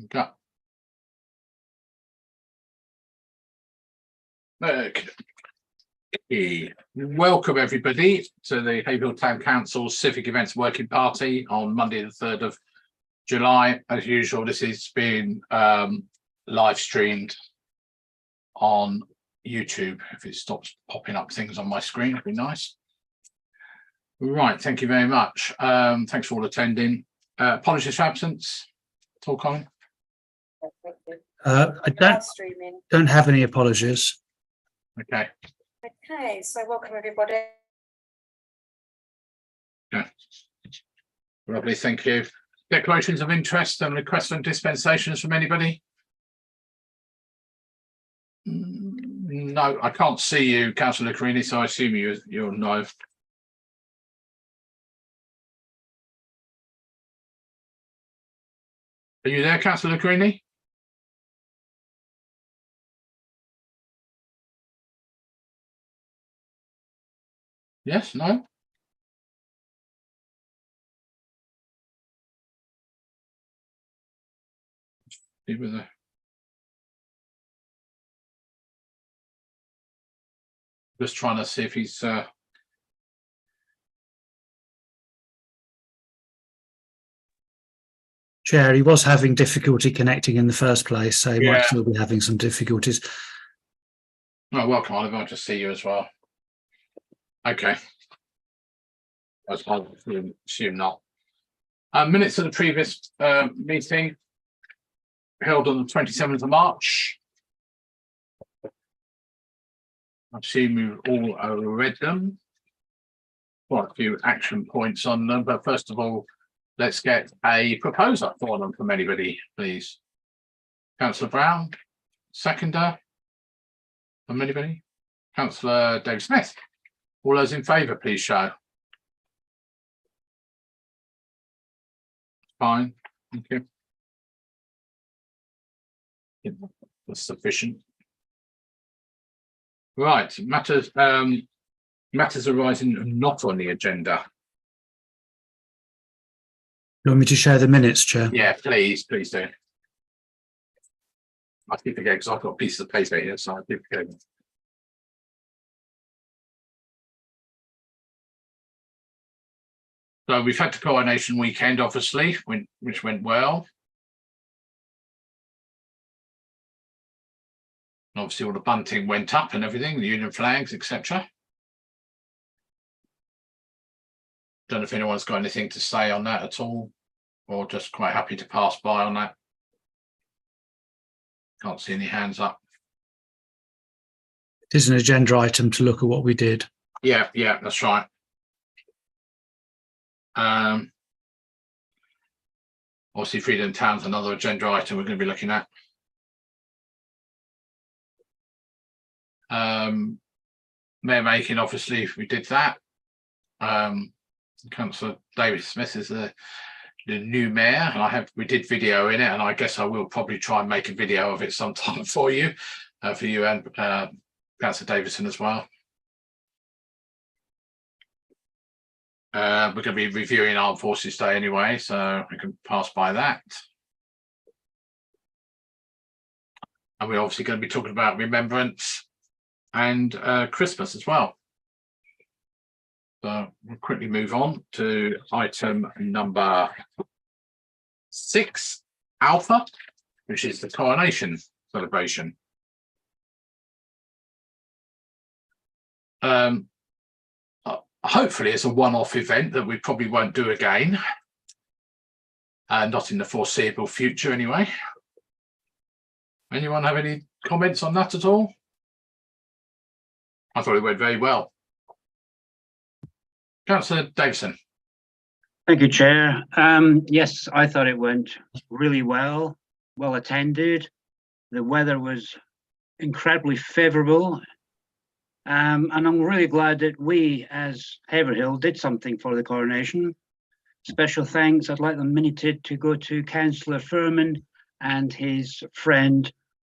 Okay. Welcome everybody to the Haverhill Town Council Civic Events Working Party on Monday the 3rd of July. As usual, this is being live streamed on YouTube. If it stops popping up things on my screen, it'd be nice. Right, thank you very much. Thanks for all attending. Apologies for absence. Talk on. I don't have any apologies. Okay. Okay, so welcome everybody. Yeah. Lovely, thank you. Declarations of interest and requests and dispensations from anybody? No, I can't see you, Councillor Carini, so I assume you're no. Are you there, Councillor Carini? Yes, no? Just trying to see if he's Chair, he was having difficulty connecting in the first place, so he Yeah. might still be having some difficulties. Oh, welcome, Oliver. I'll just see you as well. Okay. I assume not. Minutes of the previous meeting held on the 27th of March. I assume you all read them. Quite a few action points on them, but first of all, let's get a proposer for them from anybody, please. Councillor Brown, seconder from anybody? Councillor Dave Smith. All those in favour, please show. Fine, thank you. That's sufficient. Right, matters arising not on the agenda. You want me to share the minutes, Chair? Yeah, please do. I keep forgetting because I've got pieces of paper here, so I keep forgetting. So we've had the coronation weekend, obviously, which went well. And obviously all the bunting went up and everything, the Union flags, etc. Don't know if anyone's got anything to say on that at all, or just quite happy to pass by on that. Can't see any hands up. It is an agenda item to look at what we did. Yeah, that's right. Obviously Freedom Town's another agenda item we're going to be looking at. Mayor making, obviously we did that. Councillor David Smith is the new mayor, and we did video in it, and I guess I will probably try and make a video of it sometime for you and Councillor Davidson as well. We're going to be reviewing Armed Forces Day anyway, so we can pass by that. And we're obviously going to be talking about remembrance and Christmas as well. So we'll quickly move on to item number 6, Alpha, which is the coronation celebration. Hopefully it's a one-off event that we probably won't do again. Not in the foreseeable future anyway. Anyone have any comments on that at all? I thought it went very well. Councillor Davison. Thank you, Chair. Yes, I thought it went really well attended. The weather was incredibly favourable. And I'm really glad that we, as Haverhill, did something for the coronation. Special thanks, I'd like the minuted to go to Councillor Furman and his friend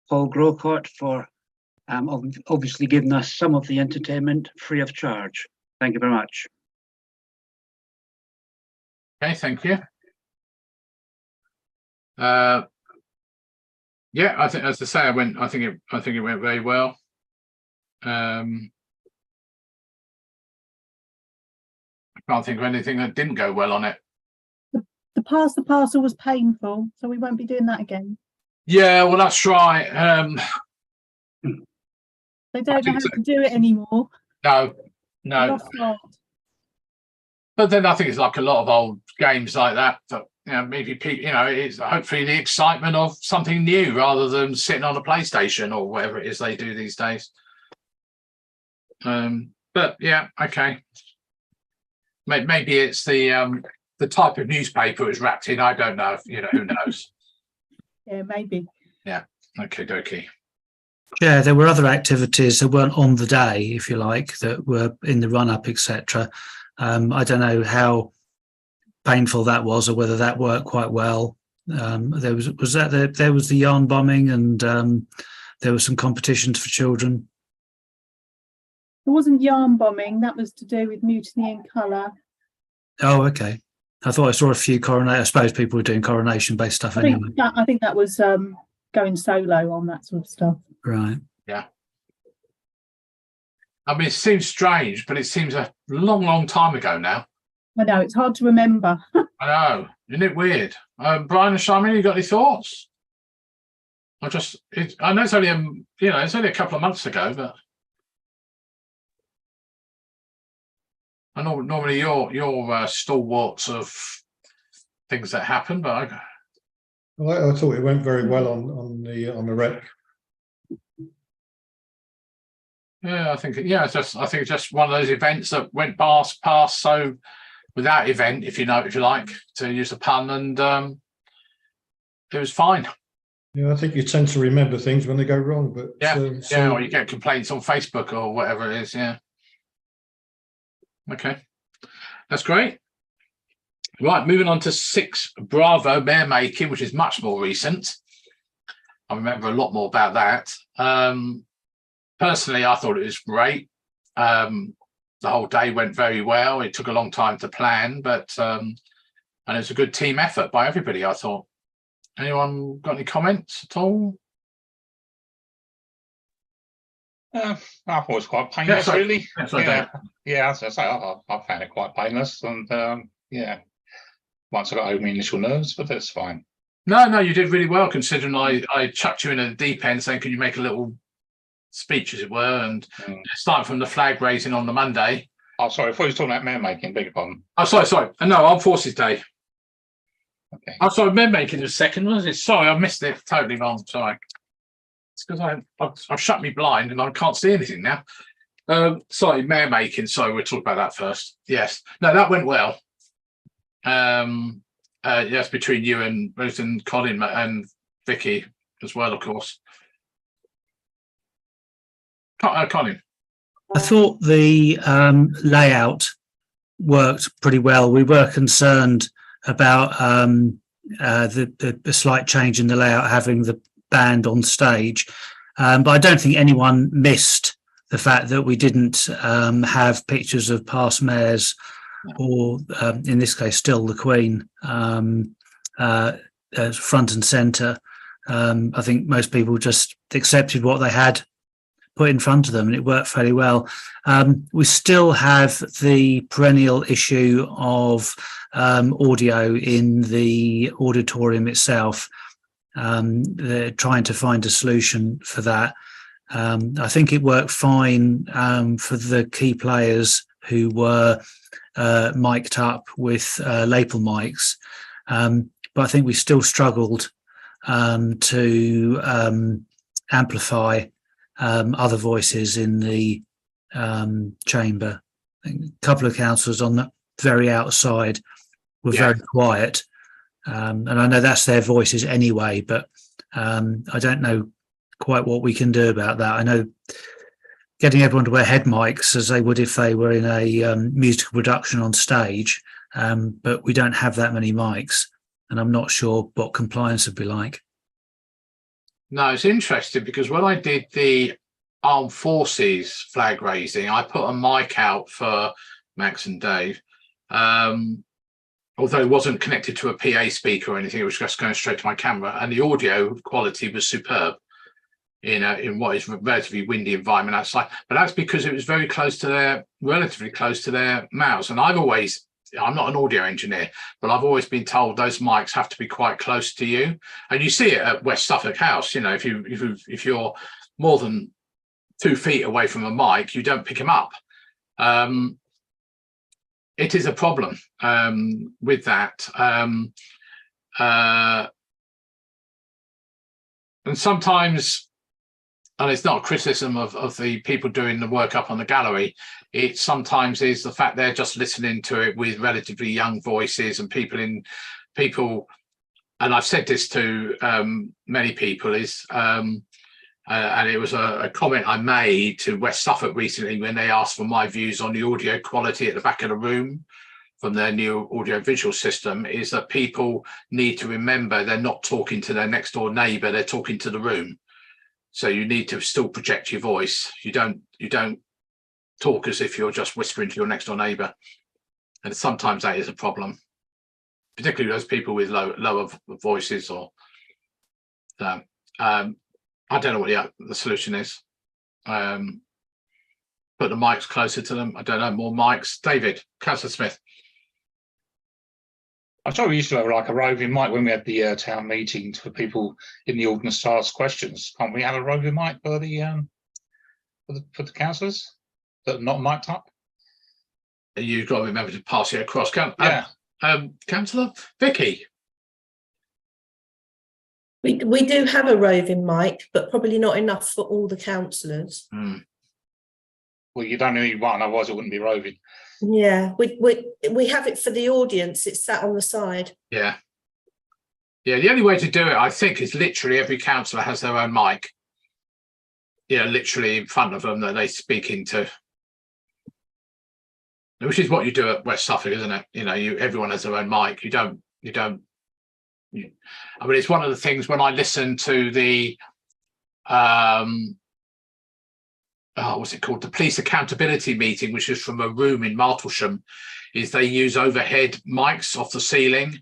Paul Grocott for obviously giving us some of the entertainment free of charge. Thank you very much. Okay, thank you. Yeah, I think, as I say, I think it went very well. I can't think of anything that didn't go well on it. The pass the parcel was painful, so we won't be doing that again. Yeah, well, that's right. They don't know think how so. to do it anymore. No, They lost art. but then I think it's like a lot of old games like that. That maybe people, it's hopefully the excitement of something new rather than sitting on a PlayStation or whatever it is they do these days. But yeah, okay. Maybe it's the type of newspaper it was wrapped in. I don't know. Who knows? Yeah, maybe. Okay, dokie. Yeah, there were other activities that weren't on the day, if you like, that were in the run-up, etc. I don't know how painful that was, or whether that worked quite well. There was the yarn bombing, and there were some competitions for children. It wasn't yarn bombing. That was to do with mutiny in colour. Oh, okay. I thought I saw a few coronation. I suppose people were doing coronation-based stuff anyway. I think that was going solo on that sort of stuff. Right. Yeah. I mean, it seems strange, but it seems a long, long time ago now. I know, it's hard to remember. I know, isn't it weird? Brian and Charmaine, you got any thoughts? I know it's only it's only a couple of months ago, but I know normally you're stalwarts of things that happen, but I thought it went very well on the rec. yeah, I think it's just one of those events that went past so without event, if you like to use a pun, and it was fine. Yeah, I think you tend to remember things when they go wrong, but or you get complaints on Facebook or whatever it is. Yeah. Okay, that's great. Right, moving on to 6 Bravo mare making, which is much more recent. I remember a lot more about that. Personally, I thought it was great. The whole day went very well. It took a long time to plan, but and it was a good team effort by everybody, I thought. Anyone got any comments at all? I thought it was quite painless, really. As I say, I found it quite painless, and once I got over my initial nerves, but that's fine. No, you did really well, considering I chucked you in a deep end saying, can you make a little speech, as it were, and starting from the flag raising on the Monday. Oh, sorry, I thought you were talking about mare making, beg your pardon. Oh, sorry. No, Armed Forces Day. Okay. I'm sorry, mare making was second, was it? Sorry, I missed it totally wrong. Sorry. It's because I've shut me blind and I can't see anything now. Sorry, mare making. Sorry, we'll talk about that first. Yes. No, that went well. Yes, between you and Ruth and Colin and Vicky as well, of course. Colin. I thought the layout worked pretty well. We were concerned about the slight change in the layout, having the band on stage, but I don't think anyone missed the fact that we didn't have pictures of past mayors, or in this case still the Queen, as front and centre. I think most people just accepted what they had put in front of them, and it worked fairly well. We still have the perennial issue of audio in the auditorium itself. They're trying to find a solution for that. I think it worked fine for the key players who were mic'd up with lapel mics, but I think we still struggled to amplify other voices in the chamber. I think a couple of councillors on the very outside were very quiet, and I know that's their voices anyway, but I don't know quite what we can do about that. I know getting everyone to wear head mics as they would if they were in a musical production on stage, but we don't have that many mics, and I'm not sure what compliance would be like. No, it's interesting because when I did the Armed Forces flag raising, I put a mic out for Max and Dave. although it wasn't connected to a PA speaker or anything, it was just going straight to my camera, and the audio quality was superb in what is a relatively windy environment outside. But that's because it was very close to relatively close to their mouths. And I'm not an audio engineer, but I've always been told those mics have to be quite close to you. And you see it at West Suffolk House. You know, if you're more than 2 feet away from a mic, you don't pick them up. It is a problem with that. And sometimes, and it's not a criticism of the people doing the work up on the gallery, it sometimes is the fact they're just listening to it with relatively young voices and people, and I've said this to many people, and it was a comment I made to West Suffolk recently when they asked for my views on the audio quality at the back of the room from their new audio-visual system, is that people need to remember they're not talking to their next door neighbour, they're talking to the room. So you need to still project your voice. You don't talk as if you're just whispering to your next door neighbour. And sometimes that is a problem, particularly those people with lower voices or I don't know what the solution is. Put the mics closer to them. I don't know, more mics. David, Councillor Smith. I thought we used to have like a roving mic when we had the town meetings for people in the audience to ask questions. Can't we have a roving mic for the councillors that are not mic'd up? You've got to remember to pass it across. Councillor Vicky. We do have a roving mic, but probably not enough for all the councillors. Well, you don't need one, otherwise it wouldn't be roving. Yeah, we have it for the audience. It's sat on the side. Yeah. The only way to do it, I think, is literally every councillor has their own mic. Literally in front of them that they speak into. Which is what you do at West Suffolk, isn't it? Everyone has their own mic. I mean, it's one of the things when I listen to the what's it called? The police accountability meeting, which is from a room in Martlesham, is they use overhead mics off the ceiling,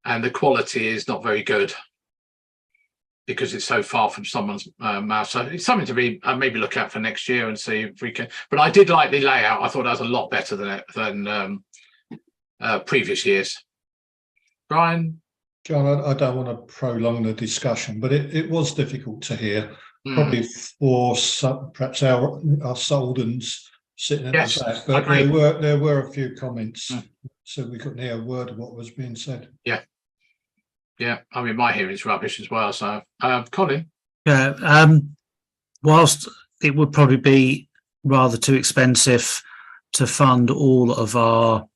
and the quality is not very good because it's so far from someone's mouth. So it's something to be maybe look at for next year and see if we can. But I did like the layout. I thought that was a lot better than previous years. Brian. John, I don't want to prolong the discussion, but it was difficult to hear. Probably for perhaps our Soldens sitting at the back, but there were a few comments, so we couldn't hear a word of what was being said. Yeah. I mean, my hearing's rubbish as well. So, Colin. Yeah. Whilst it would probably be rather too expensive to fund all of our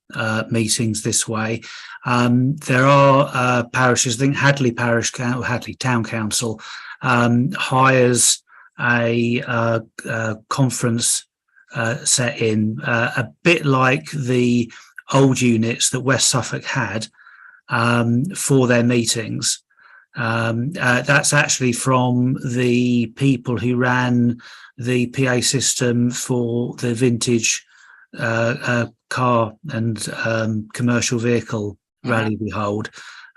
meetings this way, there are parishes. I think Hadley Town Council hires a conference set in a bit like the old units that West Suffolk had for their meetings. That's actually from the people who ran the PA system for the vintage car and commercial vehicle rally we hold.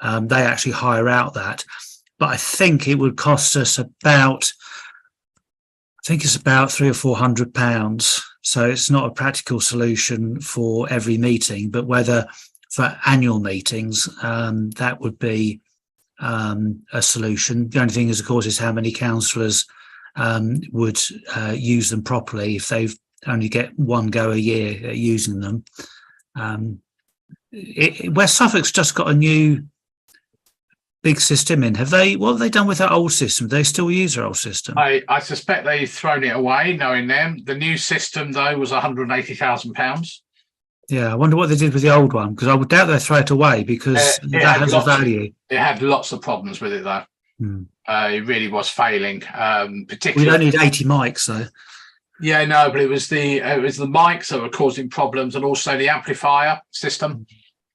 They actually hire out that. But I think it would cost us about £300 or £400. So it's not a practical solution for every meeting, but whether for annual meetings, that would be a solution. The only thing is, of course, is how many councillors would use them properly if they've only get one go a year at using them. West Suffolk's just got a new big system in. What have they done with that old system? Do they still use their old system? I suspect they've thrown it away, knowing them. The new system, though, was £180,000. Yeah, I wonder what they did with the old one, because I would doubt they throw it away because that has a value. It had lots of problems with it, though. It really was failing. Particularly, we don't need 80 mics, though. Yeah, no, but it was the mics that were causing problems, and also the amplifier system,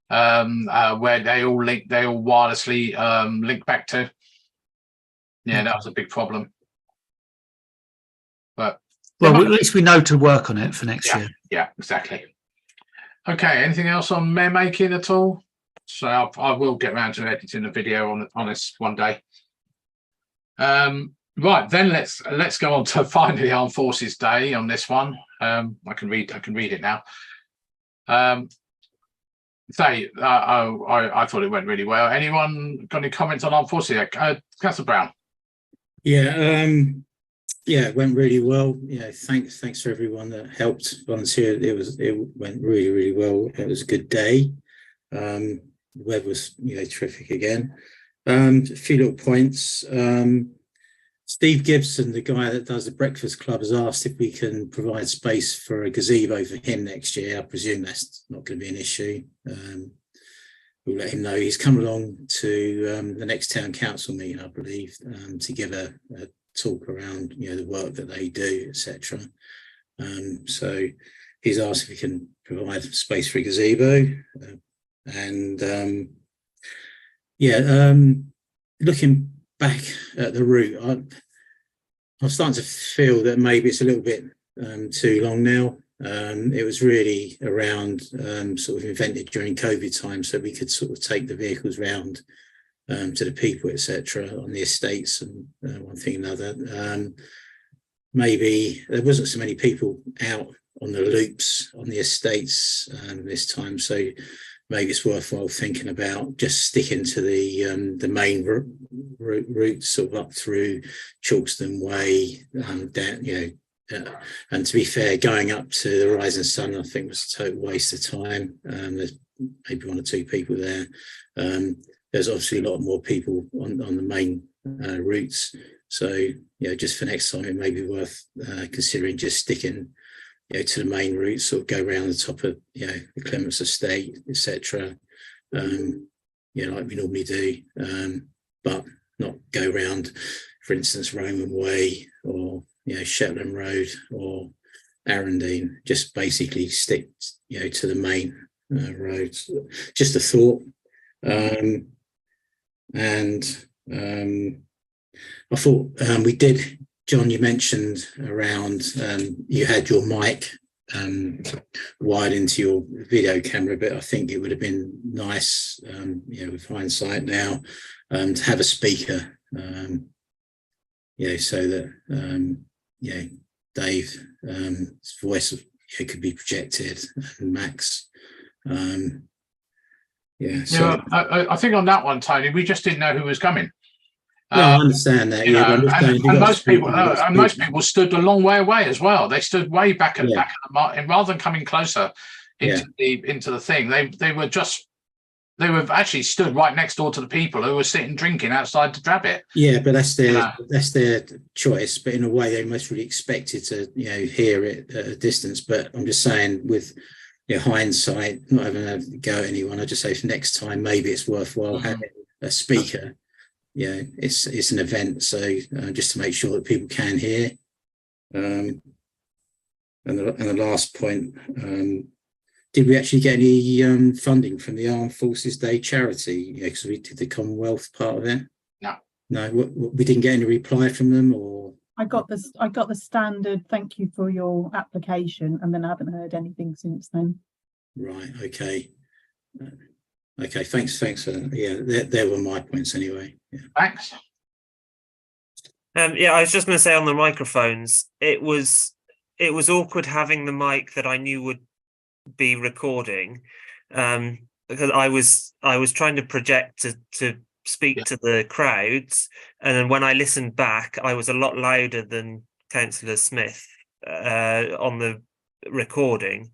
where they all wirelessly link back to. Yeah, that was a big problem. But well, at least we know to work on it for next year. Yeah, exactly. Okay, anything else on mayor making at all? So I will get around to editing a video on this one day. Right, then let's go on to finally Armed Forces Day on this one. I can read it now. I thought it went really well. Anyone got any comments on Armed Forces? Councillor Brown. Yeah, it went really well. Yeah, thanks for everyone that helped volunteer. It went really, really well. It was a good day. The weather was terrific again. A few little points. Steve Gibson, the guy that does the Breakfast Club, has asked if we can provide space for a gazebo for him next year. I presume that's not going to be an issue. We'll let him know. He's come along to the next town council meeting, I believe, to give a talk around the work that they do, etc. So he's asked if we can provide space for a gazebo, looking back at the route, I'm starting to feel that maybe it's a little bit too long now. It was really around sort of invented during COVID time, so we could sort of take the vehicles round to the people, etc., on the estates and one thing and another. Maybe there wasn't so many people out on the loops on the estates this time, so maybe it's worthwhile thinking about just sticking to the main route, sort of up through Chalkston Way, down, and to be fair, going up to the Rising Sun, I think, was a total waste of time. There's maybe one or two people there. There's obviously a lot more people on the main routes. So, just for next time, it may be worth considering just sticking, to the main route, sort of go around the top of, the Clements Estate, etc. Like we normally do, but not go around, for instance, Roman Way or, Shetland Road or Arundine. Just basically stick, to the main roads. Just a thought. I thought we did, John, you mentioned around you had your mic wired into your video camera, but I think it would have been nice, with hindsight now, to have a speaker, so that Dave's voice could be projected, and Max. I think on that one, Tony, we just didn't know who was coming. No, I understand that. And most people stood a long way away as well. They stood way back at the mark, and rather than coming closer into the thing, they were actually stood right next door to the people who were sitting drinking outside the Drabbit. Yeah, but that's their choice. But in a way, they must really expected to hear it at a distance. But I'm just saying, with hindsight, not having a go at anyone, I just say for next time, maybe it's worthwhile having a speaker. It's an event, so just to make sure that people can hear. And the last point, did we actually get any funding from the Armed Forces Day charity? Because we did the Commonwealth part of it. No, we didn't get any reply from them, or I got the standard thank you for your application, and then I haven't heard anything since then. Right. Okay. Okay, thanks for there were my points anyway. Thanks. I was just going to say on the microphones, it was awkward having the mic that I knew would be recording, because I was trying to project to speak to the crowds, and then when I listened back, I was a lot louder than Councillor Smith on the recording.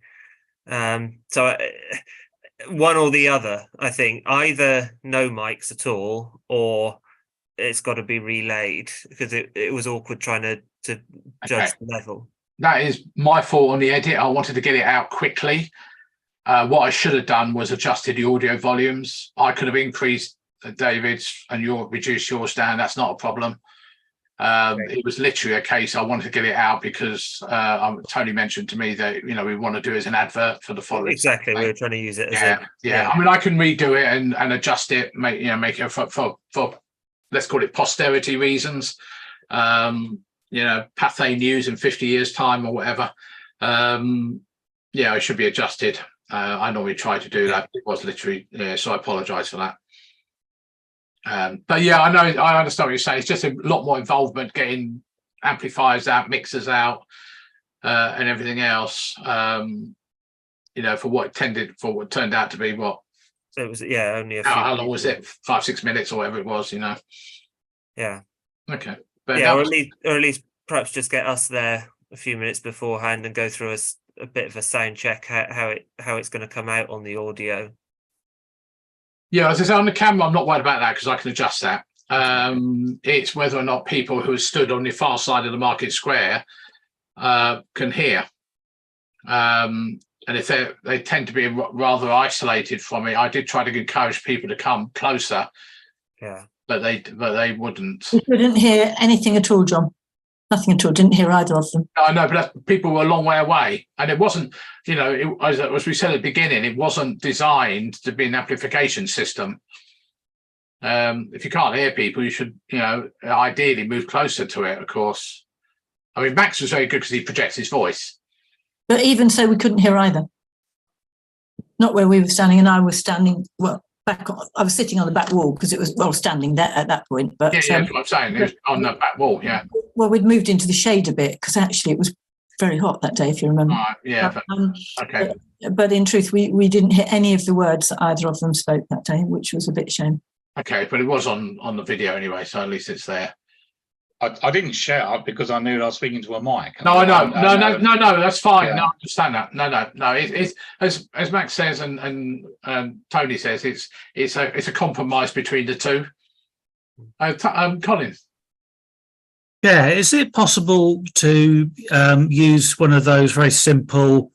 One or the other, I think. Either no mics at all, or it's got to be relayed, because it was awkward trying to judge the level. That is my fault on the edit. I wanted to get it out quickly. What I should have done was adjusted the audio volumes. I could have increased David's and reduced yours down. That's not a problem. It was literally a case I wanted to get it out because Tony mentioned to me that we want to do it as an advert for the following. Exactly, we were trying to use it as I mean, I can redo it and adjust it, make it for let's call it posterity reasons. Pathé News in 50 years time or whatever. It should be adjusted. I normally try to do that. It was literally, so I apologise for that. But yeah, I understand what you're saying. It's just a lot more involvement getting amplifiers out, mixers out, and everything else. For what turned out to be what. It was only a few. How long was it? 5-6 minutes or whatever it was. Yeah. Okay. But or at least perhaps just get us there a few minutes beforehand and go through a bit of a sound check how it's going to come out on the audio. Yeah, as I say, on the camera, I'm not worried about that because I can adjust that. It's whether or not people who are stood on the far side of the market square can hear. And if they tend to be rather isolated from it, I did try to encourage people to come closer. Yeah. But they wouldn't. We didn't hear anything at all, John. Nothing at all. Didn't hear either of them. I know, but people were a long way away, and it wasn't. As we said at the beginning, it wasn't designed to be an amplification system. If you can't hear people, you should, ideally move closer to it. Of course, I mean, Max was very good because he projects his voice. But even so, we couldn't hear either. Not where we were standing, and I was standing. Well, I was sitting on the back wall because it was standing there at that point. But that's what I'm saying. It was on the back wall. Yeah. Well, we'd moved into the shade a bit because actually it was very hot that day, if you remember. Yeah. Okay. But in truth, we didn't hear any of the words that either of them spoke that day, which was a bit shame. Okay, but it was on the video anyway, so at least it's there. I didn't shout because I knew I was speaking to a mic. No, I know. No, that's fine. Yeah. No, I understand that. No. It's as Max says and Tony says, it's a compromise between the two. Colin. Yeah, is it possible to use one of those very simple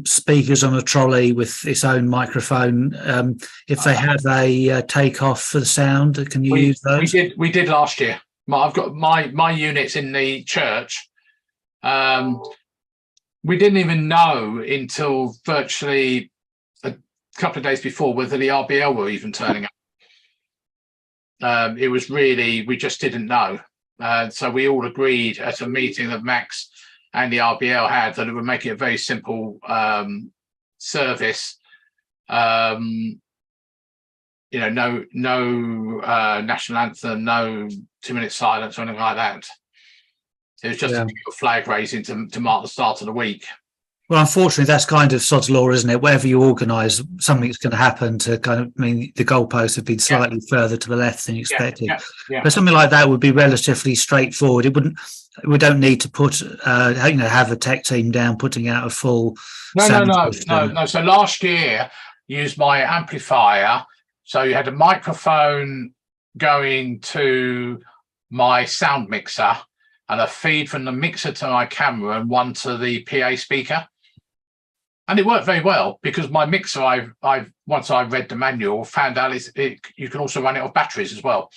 speakers on a trolley with its own microphone? If they have a takeoff for the sound, can you use those? We did last year. I've got my units in the church. We didn't even know until virtually a couple of days before whether the RBL were even turning up. It was really, we just didn't know. So we all agreed at a meeting that Max and the RBL had that it would make it a very simple service. No national anthem, no 2-minute silence or anything like that. It was just a flag raising to mark the start of the week. Well, unfortunately, that's kind of sod's law, isn't it? Wherever you organise, something's going to happen to kind of mean the goalposts have been slightly further to the left than you expected. But something like that would be relatively straightforward. We don't need to put, have a tech team down putting out a full. No. So last year, used my amplifier. So you had a microphone going to my sound mixer and a feed from the mixer to my camera and one to the PA speaker. And it worked very well because my mixer, once I read the manual, found out you can also run it off batteries as well.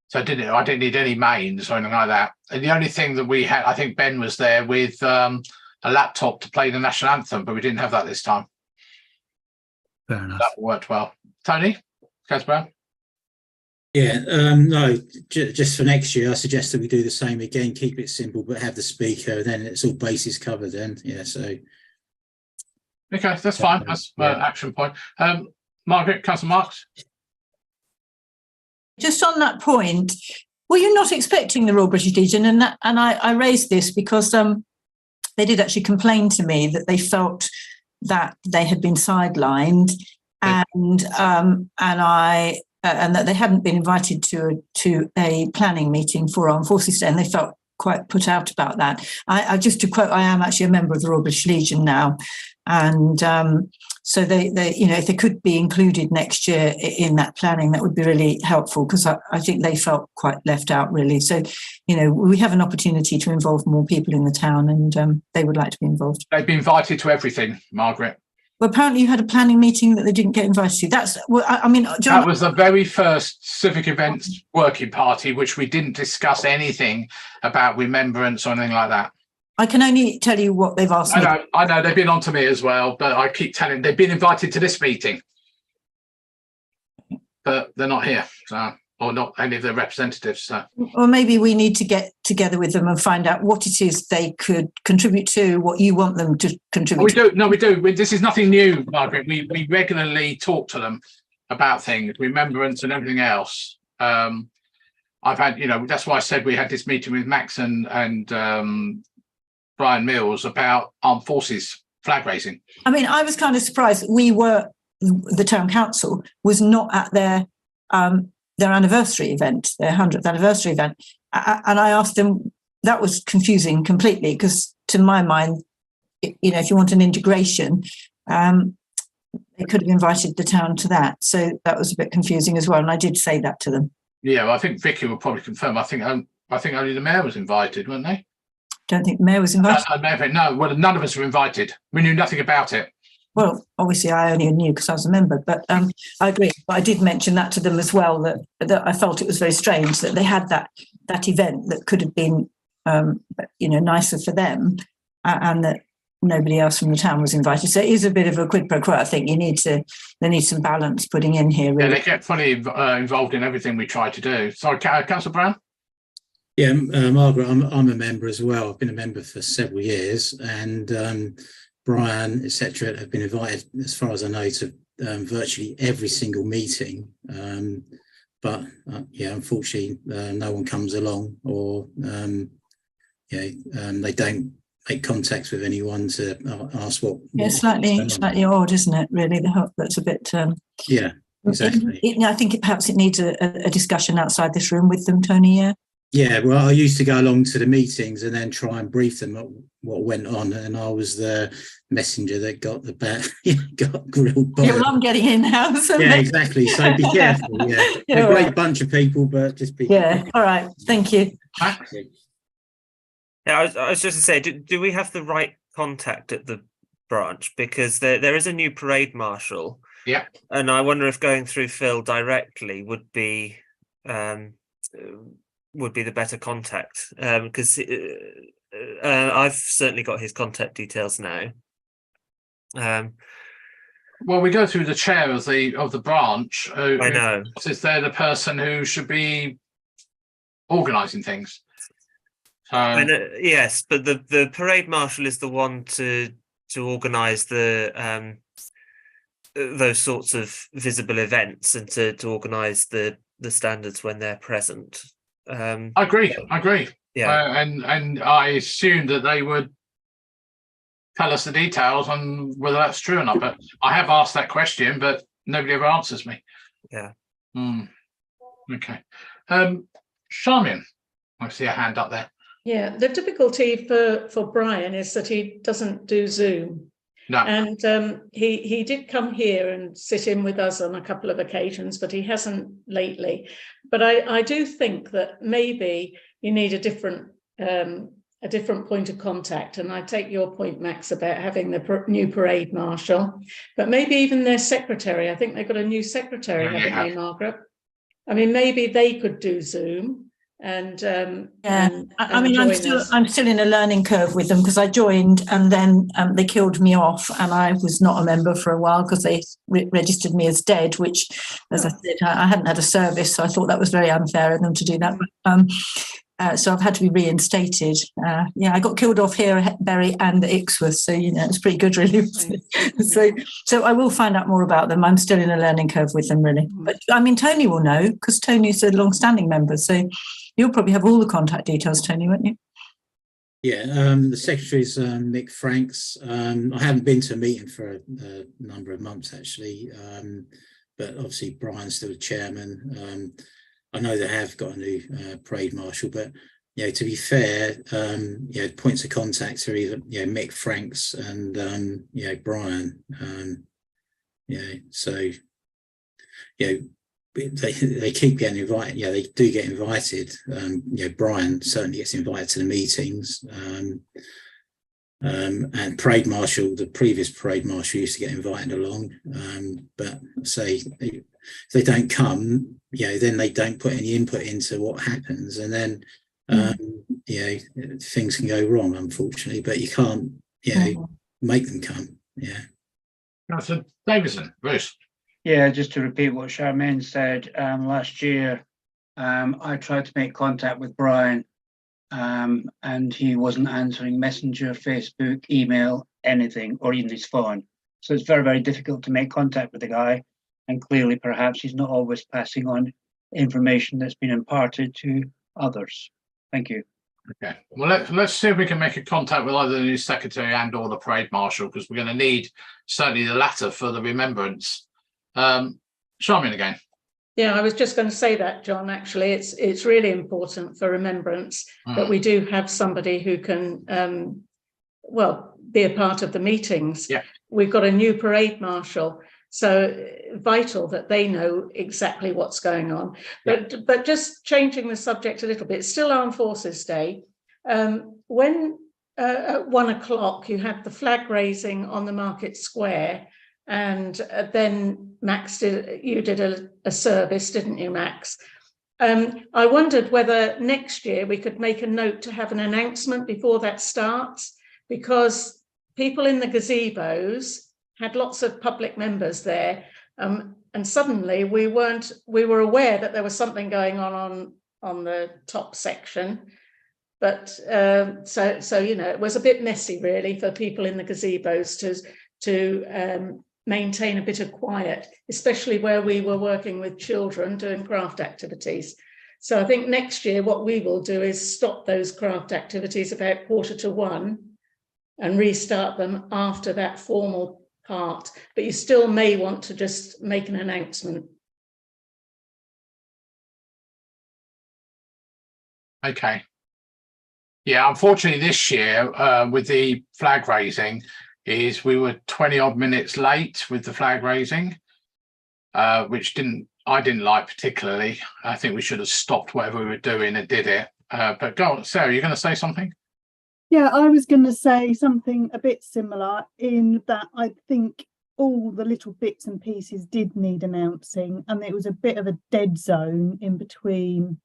So I didn't need any mains or anything like that. And the only thing that we had, I think Ben was there with a laptop to play the national anthem, but we didn't have that this time. Fair enough. That worked well. Tony? Casper? Yeah, no, just for next year, I suggest that we do the same again, keep it simple, but have the speaker, then it's all bases covered then. Yeah, so. Okay, that's fine. That's action point. Margaret, Councillor Marks? Just on that point, were you not expecting the Royal British Legion? And I raised this because they did actually complain to me that they felt that they had been sidelined and that they hadn't been invited to a planning meeting for Armed Forces Day, and they felt quite put out about that. I just to quote, I am actually a member of the Royal British Legion now, and so they if they could be included next year in that planning, that would be really helpful because I think they felt quite left out really. So we have an opportunity to involve more people in the town, and they would like to be involved. They've been invited to everything, Margaret. Well, apparently you had a planning meeting that they didn't get invited to. That's, well, I mean, John, that was the very first civic events working party, which we didn't discuss anything about remembrance or anything like that. I can only tell you what they've asked me. I know, they've been on to me as well, but I keep telling them they've been invited to this meeting, but they're not here. So or not any of their representatives. So. Or maybe we need to get together with them and find out what it is they could contribute to, what you want them to contribute. We do. No, we do. This is nothing new, Margaret. We regularly talk to them about things, remembrance and everything else. I've had, that's why I said we had this meeting with Max and Brian Mills about armed forces flag raising. I mean, I was kind of surprised that the town council was not at their anniversary event, their 100th anniversary event. And I asked them, that was confusing completely, because to my mind, if you want an integration, they could have invited the town to that. So that was a bit confusing as well. And I did say that to them. Yeah, well, I think Vicky will probably confirm. I think only the mayor was invited, weren't they? Don't think the mayor was invited. No, well, none of us were invited. We knew nothing about it. Well, obviously, I only knew because I was a member, but I agree. But I did mention that to them as well, that I felt it was very strange that they had that event that could have been, nicer for them, and that nobody else from the town was invited. So it is a bit of a quid pro quo. I think they need some balance putting in here. Really. Yeah, they get fully involved in everything we try to do. Sorry, Councillor Brown. Yeah, Margaret, I'm a member as well. I've been a member for several years, and Brian, etc., have been invited, as far as I know, to virtually every single meeting. But unfortunately, no one comes along, or they don't make contacts with anyone to ask what. Yeah, slightly odd, isn't it? Really, that's a bit. Yeah, exactly. I think perhaps it needs a discussion outside this room with them, Tony. Yeah. Yeah, well, I used to go along to the meetings and then try and brief them what went on, and I was the messenger that got got grilled by. Yeah, well, I'm getting in now. So yeah, exactly. So be careful. Yeah, a great bunch of people, but just be. Yeah. All right. Thank you. Yeah, I was just to say, do we have the right contact at the branch? Because there is a new parade marshal. Yeah. And I wonder if going through Phil directly would be the better contact, because I've certainly got his contact details now. Well, we go through the chair of the branch. I know. Is they're the person who should be organising things. Yes, but the parade marshal is the one to organise the those sorts of visible events and to organise the standards when they're present. I agree. Yeah, and I assumed that they would tell us the details on whether that's true or not. But I have asked that question, but nobody ever answers me. Yeah. Okay. Charmian, I see a hand up there. Yeah, the difficulty for Brian is that he doesn't do Zoom. No. And he did come here and sit in with us on a couple of occasions, but he hasn't lately. But I do think that maybe you need a different point of contact. And I take your point, Max, about having the new parade marshal, but maybe even their secretary. I think they've got a new secretary, haven't they, Margaret? I mean, maybe they could do Zoom. And I'm still in a learning curve with them, because I joined and then they killed me off, and I was not a member for a while because they registered me as dead, which, as I said, I hadn't had a service, so I thought that was very unfair of them to do that. But, so I've had to be reinstated. I got killed off here at Bury and at Ixworth, so it's pretty good, really. So I will find out more about them. I'm still in a learning curve with them, really. But I mean, Tony will know, because Tony's a long-standing member, so. You'll probably have all the contact details, Tony, won't you? Yeah, the secretary's Mick Franks. I haven't been to a meeting for a number of months, actually, but obviously Brian's still the chairman. I know they have got a new parade marshal, but to be fair, points of contact are either Mick Franks and Brian. So they keep getting invited. Yeah, they do get invited. Brian certainly gets invited to the meetings. And parade marshal, the previous parade marshal, used to get invited along. But say if they don't come, then they don't put any input into what happens, and then things can go wrong, unfortunately. But you can't, make them come. Yeah. Councillor Davison, Bruce. Yeah, just to repeat what Charmaine said, last year I tried to make contact with Brian, and he wasn't answering Messenger, Facebook, email, anything, or even his phone. So it's very, very difficult to make contact with the guy. And clearly, perhaps he's not always passing on information that's been imparted to others. Thank you. Okay. Well, let's see if we can make a contact with either the new secretary and or the parade marshal, because we're going to need certainly the latter for the remembrance. Charmin again. Yeah, I was just going to say that, John. Actually, it's really important for remembrance that we do have somebody who can, well, be a part of the meetings. Yeah. We've got a new parade marshal, so vital that they know exactly what's going on. But just changing the subject a little bit, still Armed Forces Day. When at 1 o'clock you had the flag raising on the Market Square, and then Max you did a service, didn't you, Max? I wondered whether next year we could make a note to have an announcement before that starts, because people in the gazebos had lots of public members there, and suddenly we were aware that there was something going on the top section, but so you know, it was a bit messy really for people in the gazebos to maintain a bit of quiet, especially where we were working with children doing craft activities. So I think next year what we will do is stop those craft activities about 1:45 and restart them after that formal part, but you still may want to just make an announcement. Okay. Yeah, unfortunately this year with the flag raising is we were 20 odd minutes late with the flag raising, which I didn't like particularly. I think we should have stopped whatever we were doing and did it. But go on, Sarah, you're going to say something? Yeah, I was going to say something a bit similar, in that I think all the little bits and pieces did need announcing, and it was a bit of a dead zone in between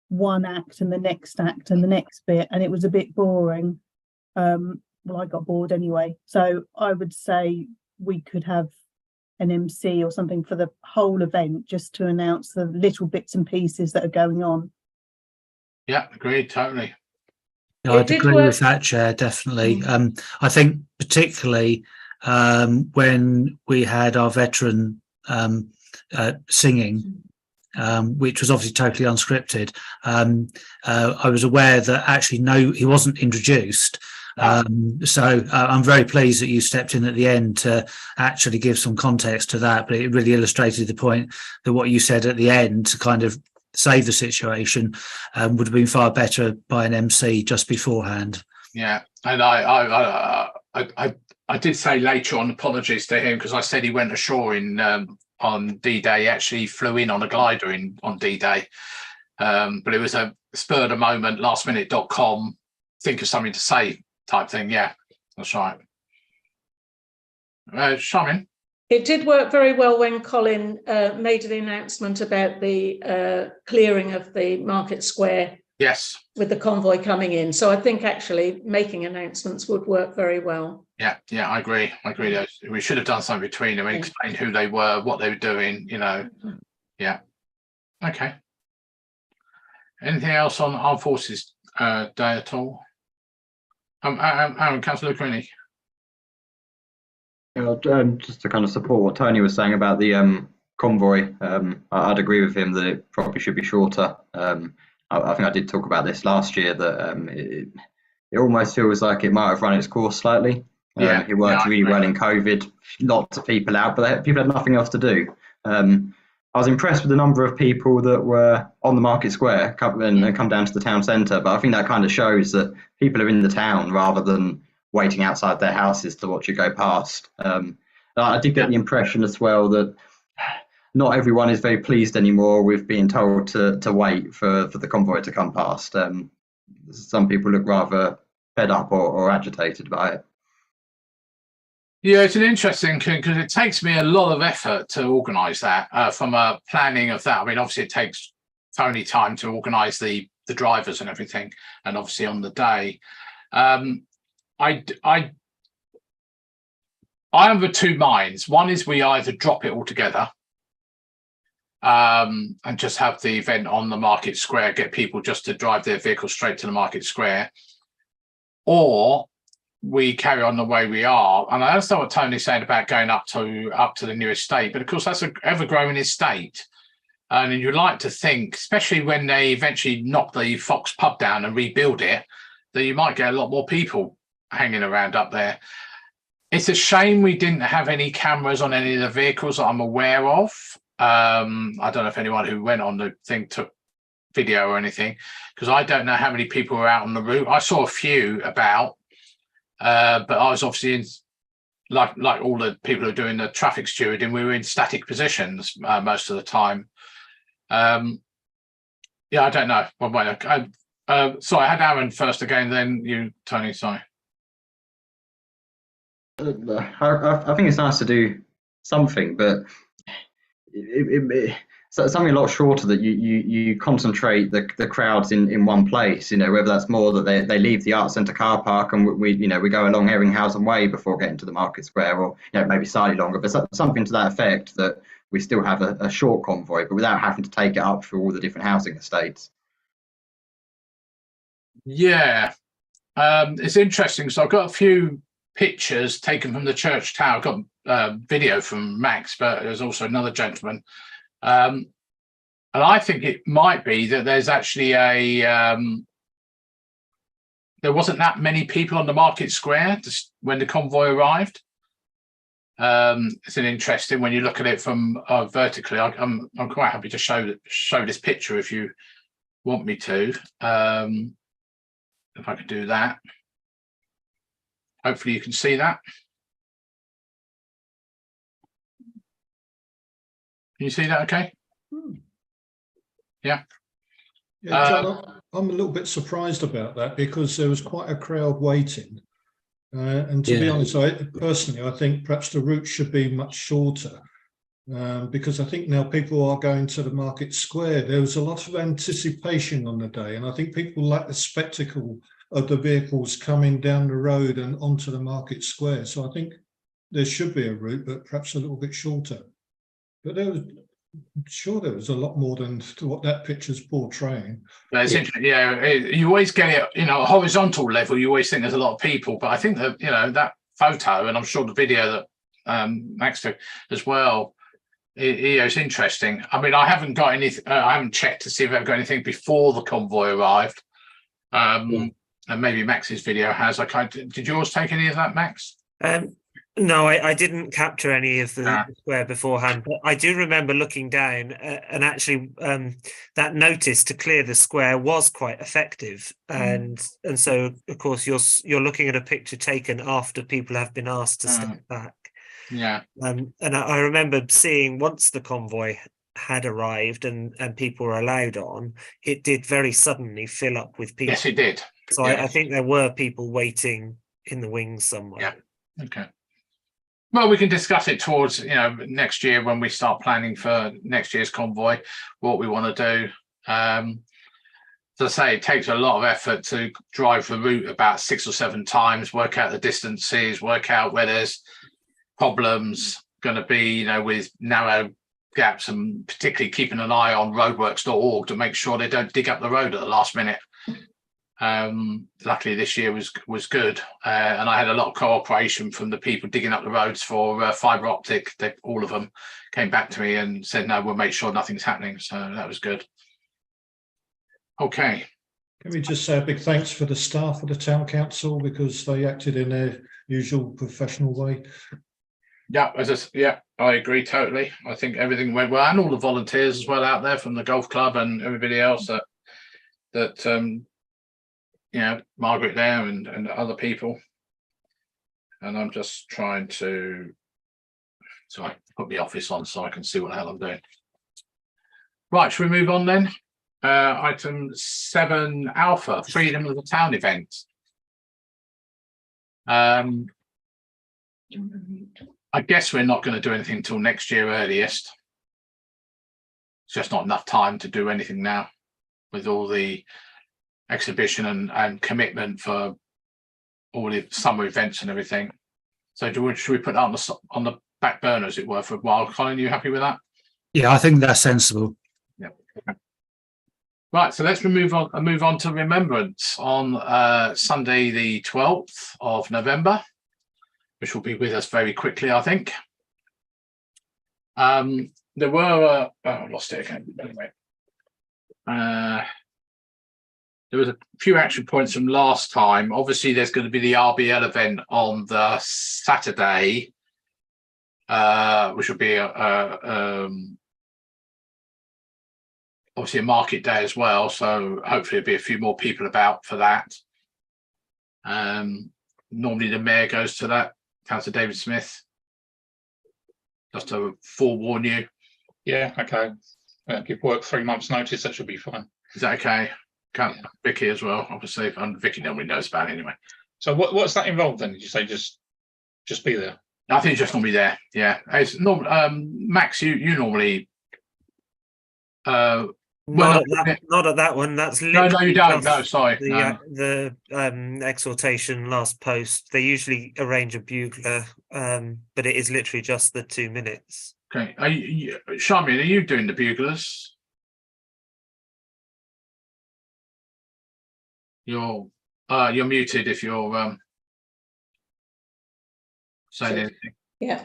one act and the next act and the next bit, and it was a bit boring. Well, I got bored anyway, so I would say we could have an MC or something for the whole event, just to announce the little bits and pieces that are going on. Yeah, agreed, totally. Yeah, I'd agree with that, Chair, definitely. I think particularly when we had our veteran singing, which was obviously totally unscripted, I was aware that actually he wasn't introduced. So I'm very pleased that you stepped in at the end to actually give some context to that, but it really illustrated the point that what you said at the end to kind of save the situation would have been far better by an MC just beforehand. Yeah, and I did say later on, apologies to him, because I said he went ashore on D-Day. He actually flew in on a glider on D-Day, but it was a spur of the moment, lastminute.com, think of something to say type thing. Yeah, that's right. Charmin? It did work very well when Colin made the announcement about the clearing of the Market Square. Yes. With the convoy coming in. So I think actually making announcements would work very well. Yeah, I agree. We should have done something between them and explained who they were, what they were doing, you know. Yeah. Okay. Anything else on Armed Forces Day at all? Aaron, Councillor Lucrini. Just to kind of support what Tony was saying about the convoy, I'd agree with him that it probably should be shorter. I think I did talk about this last year, that it almost feels like it might have run its course slightly. It worked really well in COVID, lots of people out, but people had nothing else to do. I was impressed with the number of people that were on the Market Square and come down to the town centre, but I think that kind of shows that people are in the town rather than waiting outside their houses to watch it go past. I did get the impression as well that not everyone is very pleased anymore with being told to wait for the convoy to come past. Some people look rather fed up or agitated by it. Yeah, it's an interesting thing, because it takes me a lot of effort to organise that from a planning of that. I mean, obviously it takes Tony time to organise the drivers and everything, and obviously on the day. I'm of two minds. One is we either drop it altogether, and just have the event on the market square, get people just to drive their vehicles straight to the market square, or we carry on the way we are. And I understand what Tony's saying about going up to the new estate, but of course that's an ever-growing estate. And you'd like to think, especially when they eventually knock the Fox pub down and rebuild it, that you might get a lot more people hanging around up there. It's a shame we didn't have any cameras on any of the vehicles that I'm aware of. I don't know if anyone who went on the thing took video or anything, because I don't know how many people were out on the route. I saw a few about, but I was obviously in, like all the people who are doing the traffic stewarding, we were in static positions most of the time. Yeah, I don't know. Well, sorry, I had Aaron first again, then you, Tony. Sorry. I think it's nice to do something, but something a lot shorter that you concentrate the crowds in one place. You know, whether that's more that they leave the Arts Centre car park and we go along Herringhausen Way before getting to the market square, or maybe slightly longer, but something to that effect, that we still have a short convoy, but without having to take it up through all the different housing estates. Yeah, it's interesting. So I've got a few pictures taken from the church tower. I've got video from Max, but there's also another gentleman. And I think it might be that there's actually there wasn't that many people on the market square just when the convoy arrived. It's an interesting when you look at it from vertically. I'm quite happy to show this picture if you want me to. If I could do that. Hopefully you can see that. Can you see that okay? Yeah. Yeah, John, I'm a little bit surprised about that, because there was quite a crowd waiting. And to be honest, I think perhaps the route should be much shorter, because I think now people are going to the market square. There was a lot of anticipation on the day, and I think people like the spectacle of the vehicles coming down the road and onto the market square. So I think there should be a route, but perhaps a little bit shorter. But I'm sure there was a lot more than what that picture's portraying. It's interesting. Yeah, you always get it, horizontal level. You always think there's a lot of people, but I think that that photo, and I'm sure the video that Max took as well, it's interesting. I mean, I haven't got anything. I haven't checked to see if I've got anything before the convoy arrived. And maybe Max's video has. Did yours take any of that, Max? No, I didn't capture any of the square beforehand, but I do remember looking down and actually that notice to clear the square was quite effective. And so, of course, you're looking at a picture taken after people have been asked to step back. Yeah. And I remember seeing once the convoy had arrived and people were allowed on, it did very suddenly fill up with people. Yes, it did. So I think there were people waiting in the wings somewhere. Yeah. Okay. Well, we can discuss it towards next year when we start planning for next year's convoy, what we want to do. As I say, it takes a lot of effort to drive the route about 6 or 7 times, work out the distances, work out where there's problems going to be, with narrow gaps, and particularly keeping an eye on roadworks.org to make sure they don't dig up the road at the last minute. Luckily this year was good, and I had a lot of cooperation from the people digging up the roads for fibre optic. All of them came back to me and said, no, we'll make sure nothing's happening. So that was good. Okay. Can we just say a big thanks for the staff of the town council, because they acted in their usual professional way. Yeah, I agree totally. I think everything went well, and all the volunteers as well out there from the golf club and everybody else that Margaret there and other people. And I'm just trying to put the office on so I can see what the hell I'm doing. Right, should we move on then? Item 7 Alpha, Freedom of the Town event. I guess we're not going to do anything until next year earliest. It's just not enough time to do anything now with all the exhibition and commitment for all the summer events and everything. So should we put that on the back burner, as it were, for a while? Colin, you happy with that? Yeah, I think that's sensible. Yeah. Right, so let's move on to Remembrance on Sunday the 12th of November, which will be with us very quickly, I think. There were I lost it again. Anyway, there was a few action points from last time. Obviously, there's going to be the RBL event on the Saturday, which will be obviously a market day as well. So hopefully, there'll be a few more people about for that. Normally, the mayor goes to that, Councillor David Smith. Just to forewarn you. Yeah, okay. Give work 3 months' notice. That should be fine. Is that okay? Vicky as well, obviously, and Vicky normally knows about it anyway. So what's that involved then? Did you say just be there? I think just normally there. Yeah, it's normal. Max, you normally. Not at that one. That's no, you don't. No, sorry. The exhortation last post. They usually arrange a bugler, but it is literally just the 2 minutes. Okay, Charmian, are you doing the buglers? You're muted if you're saying anything. Yeah,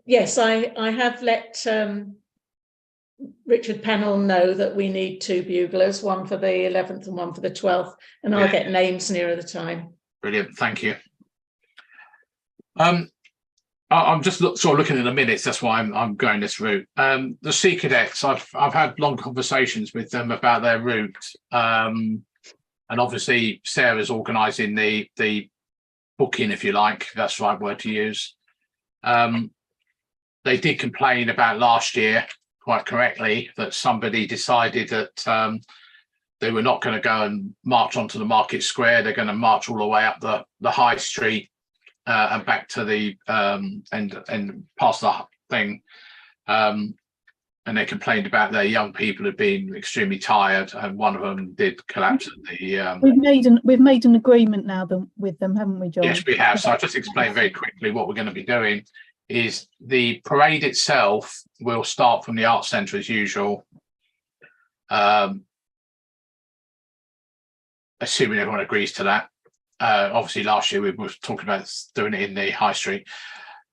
yes, I have let Richard Pennell know that we need 2 buglers, one for the 11th and one for the 12th, and I'll get names nearer the time. Brilliant, thank you. I'm just sort of looking at the minutes. That's why I'm going this route. The Sea Cadets, I've had long conversations with them about their route, and obviously Sarah's organising the booking, if you like. That's the right word to use. They did complain about last year, quite correctly, that somebody decided that they were not going to go and march onto the market square. They're going to march all the way up the high street and back to the and past the thing. And they complained about their young people had been extremely tired, and one of them did collapse at the. We've made an agreement now with them, haven't we, John? Yes, we have. So I'll just explain very quickly what we're going to be doing. Is the parade itself will start from the Arts Centre as usual, assuming everyone agrees to that. Obviously, last year we were talking about doing it in the High Street.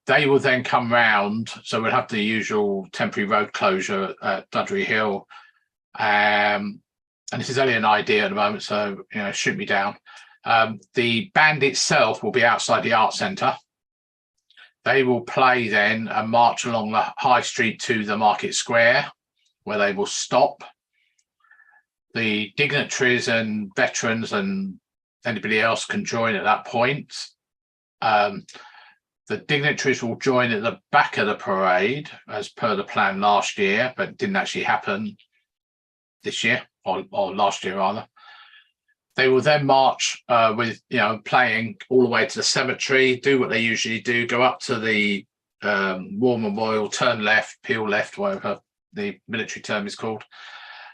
They will then come round, so we'll have the usual temporary road closure at Dudley Hill, and this is only an idea at the moment, so shoot me down. The band itself will be outside the Arts Centre. They will play then and march along the High Street to the Market Square, where they will stop. The dignitaries and veterans and anybody else can join at that point. The dignitaries will join at the back of the parade, as per the plan last year, but it didn't actually happen this year, or last year rather. They will then march with, playing all the way to the cemetery, do what they usually do, go up to the War Memorial, turn left, peel left, whatever the military term is called,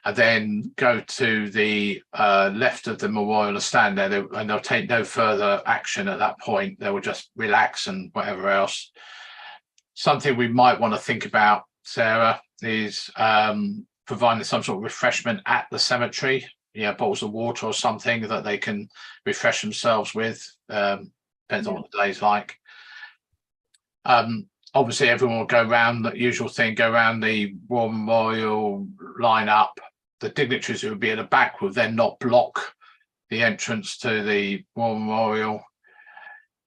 and then go to the left of the memorial and stand there, and they'll take no further action at that point. They will just relax and whatever else. Something we might want to think about, Sarah, is providing some sort of refreshment at the cemetery, bottles of water or something that they can refresh themselves with. Depends on what the day's like. Obviously, everyone will go around the usual thing, go around the War Memorial, line up. The dignitaries who will be at the back will then not block the entrance to the War Memorial.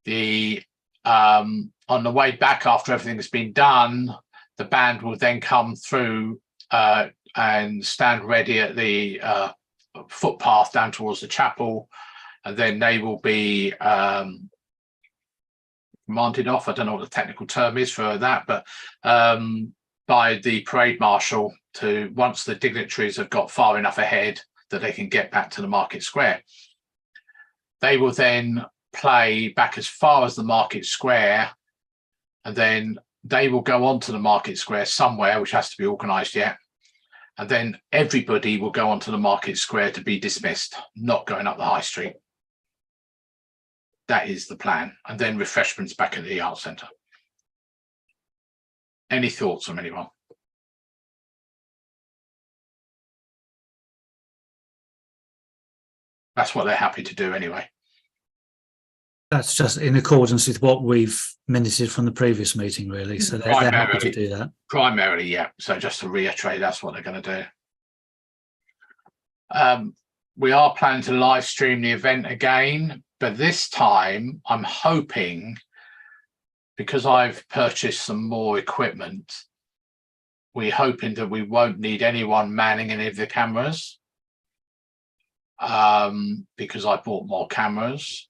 On the way back, after everything's been done, the band will then come through and stand ready at the footpath down towards the chapel, and then they will be commanded off. I don't know what the technical term is for that, but by the parade marshal, to once the dignitaries have got far enough ahead that they can get back to the market square. They will then play back as far as the market square, and then they will go on to the market square somewhere, which has to be organised yet. And then everybody will go onto the market square to be dismissed, not going up the high street. That is the plan. And then refreshments back at the Arts Centre. Any thoughts from anyone? that's what they're happy to do anyway. That's just in accordance with what we've minuted from the previous meeting, really. So they're happy to do that. Primarily, yeah. So just to reiterate, that's what they're going to do. We are planning to live stream the event again, but this time I'm hoping, because I've purchased some more equipment, we're hoping that we won't need anyone manning any of the cameras, because I bought more cameras.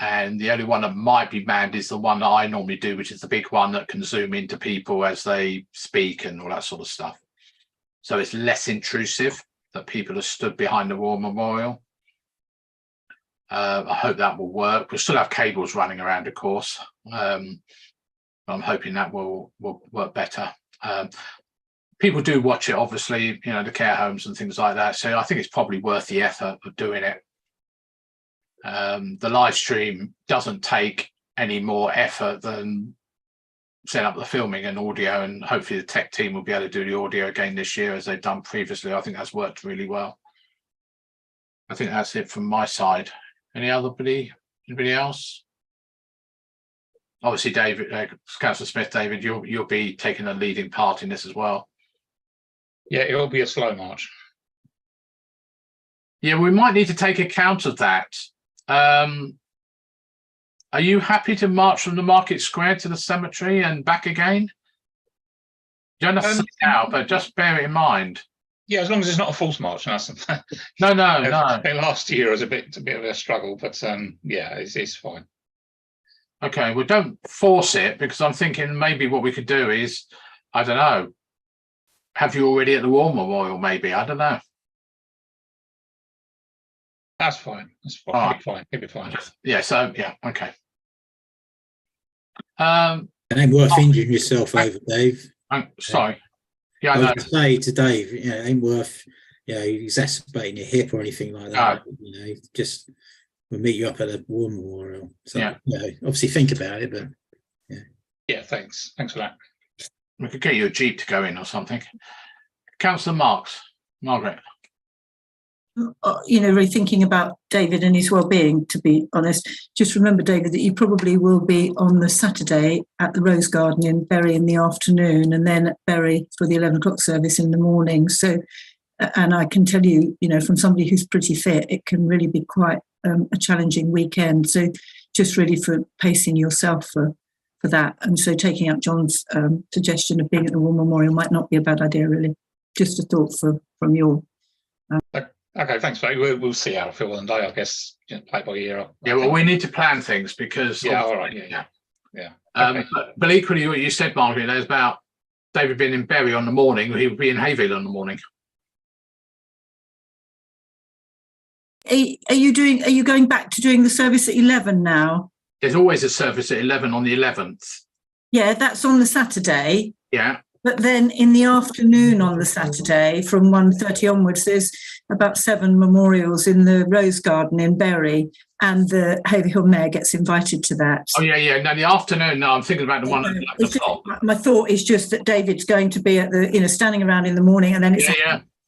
And the only one that might be manned is the one that I normally do, which is the big one that can zoom into people as they speak and all that sort of stuff. So it's less intrusive that people are stood behind the War Memorial. I hope that will work. We'll still have cables running around, of course. I'm hoping that will work better. People do watch it, obviously, you know, the care homes and things like that. So I think it's probably worth the effort of doing it. The live stream doesn't take any more effort than set up the filming and audio, and hopefully the tech team will be able to do the audio again this year as they've done previously. I think that's worked really well. I think that's it from my side. Anybody else? Obviously, David, Councillor Smith, David, you'll be taking a leading part in this as well. Yeah, it will be a slow march. Yeah, we might need to take account of that. Are you happy to march from the market square to the cemetery and back again? You don't have to say now, but just bear it in mind. Yeah, as long as it's not a false march. No. Last year was a bit of a struggle, but yeah, it's fine. Okay, well, don't force it, because I'm thinking maybe what we could do is, I don't know, have you already at the War Memorial? Maybe, I don't know. That's fine. That's fine. All It'll be fine. It'll be fine. Yeah. So yeah. Okay. It ain't worth injuring yourself over, Dave. I'm sorry. Yeah, I I know. was say to Dave, you know, it ain't worth, you know, exacerbating your hip or anything like that. No. You know, just we'll meet you up at a War Memorial. So Yeah. you know, obviously think about it, but yeah. Yeah, thanks. Thanks for that. We could get you a Jeep to go in or something. Councillor Margaret. You know, really thinking about David and his well-being, to be honest. Just remember, David, that you probably will be on the Saturday at the Rose Garden in Bury in the afternoon, and then at Bury for the 11 o'clock service in the morning. So, and I can tell you, you know, from somebody who's pretty fit, it can really be quite a challenging weekend. So just really for pacing yourself for that. And so taking up John's suggestion of being at the War Memorial might not be a bad idea, really. Just a thought from your... Okay, thanks, mate. We'll see how I feel one day, I guess. You know, play by ear. Yeah, well, we need to plan things because... Yeah, all right. Yeah. Okay. But equally, what you said, Margaret, there's about David being in Bury on the morning. He would be in Haverhill on the morning. Are you going back to doing the service at 11 now? There's always a service at 11 on the 11th. Yeah, that's on the Saturday. Yeah. But then in the afternoon on the Saturday, from 1:30 onwards, there's about 7 memorials in the Rose Garden in Bury, and the Haverhill Mayor gets invited to that. Oh, yeah. No, the afternoon, no, I'm thinking about the one at 11 o'clock. My thought is just that David's going to be at the, you know, standing around in the morning, and then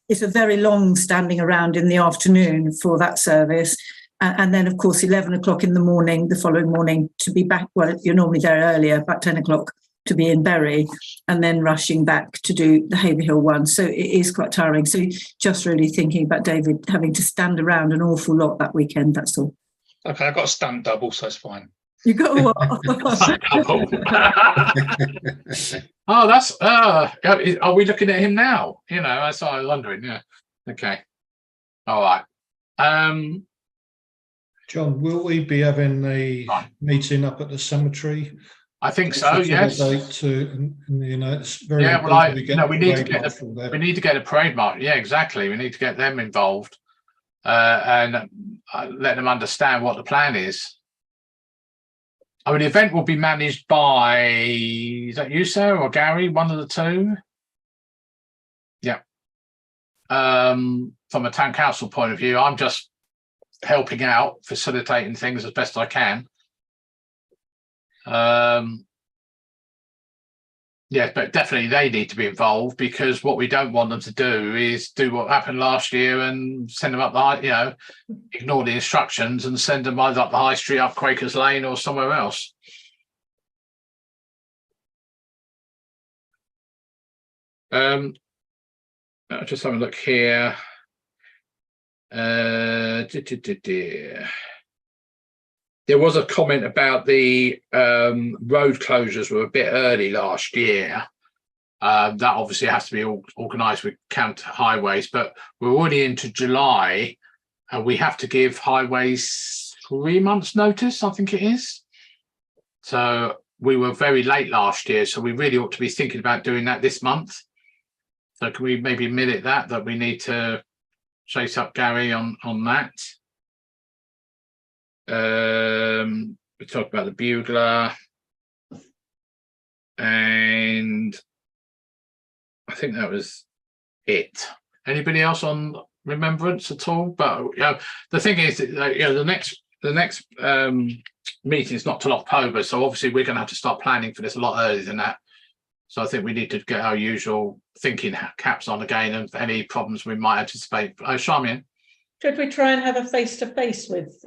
it's a very long standing around in the afternoon for that service. And then, of course, 11 o'clock in the morning, the following morning, to be back. Well, you're normally there earlier, about 10 o'clock, to be in Bury, and then rushing back to do the Haverhill one. So it is quite tiring. So just really thinking about David having to stand around an awful lot that weekend, that's all. Okay, I've got a stunt double, so it's fine. You got what? Oh, that's are we looking at him now? You know, that's what I was wondering. Yeah. Okay. All right. John, will we be having a meeting up at the cemetery? I think so. Yes. You know, it's very we need to get a parade marshal. Yeah, exactly. We need to get them involved and let them understand what the plan is. I mean, the event will be managed by, is that you, sir, or Gary? One of the two? Yeah. From a town council point of view, I'm just helping out, facilitating things as best I can. Yes, but definitely they need to be involved, because what we don't want them to do is do what happened last year and send them up the ignore the instructions and send them either up the high street, up Quakers Lane, or somewhere else. I'll just have a look here. There was a comment about the road closures were a bit early last year. That obviously has to be organised with Kent Highways, but we're already into July, and we have to give highways 3 months notice, I think it is. So we were very late last year, so we really ought to be thinking about doing that this month. So can we maybe minute that we need to chase up Gary on that? We talked about the bugler, and I think that was it. Anybody else on remembrance at all? But the thing is, the next meeting is not till October, so obviously we're going to have to start planning for this a lot earlier than that. So I think we need to get our usual thinking caps on again, and any problems we might anticipate. Charmian? Should we try and have a face-to-face with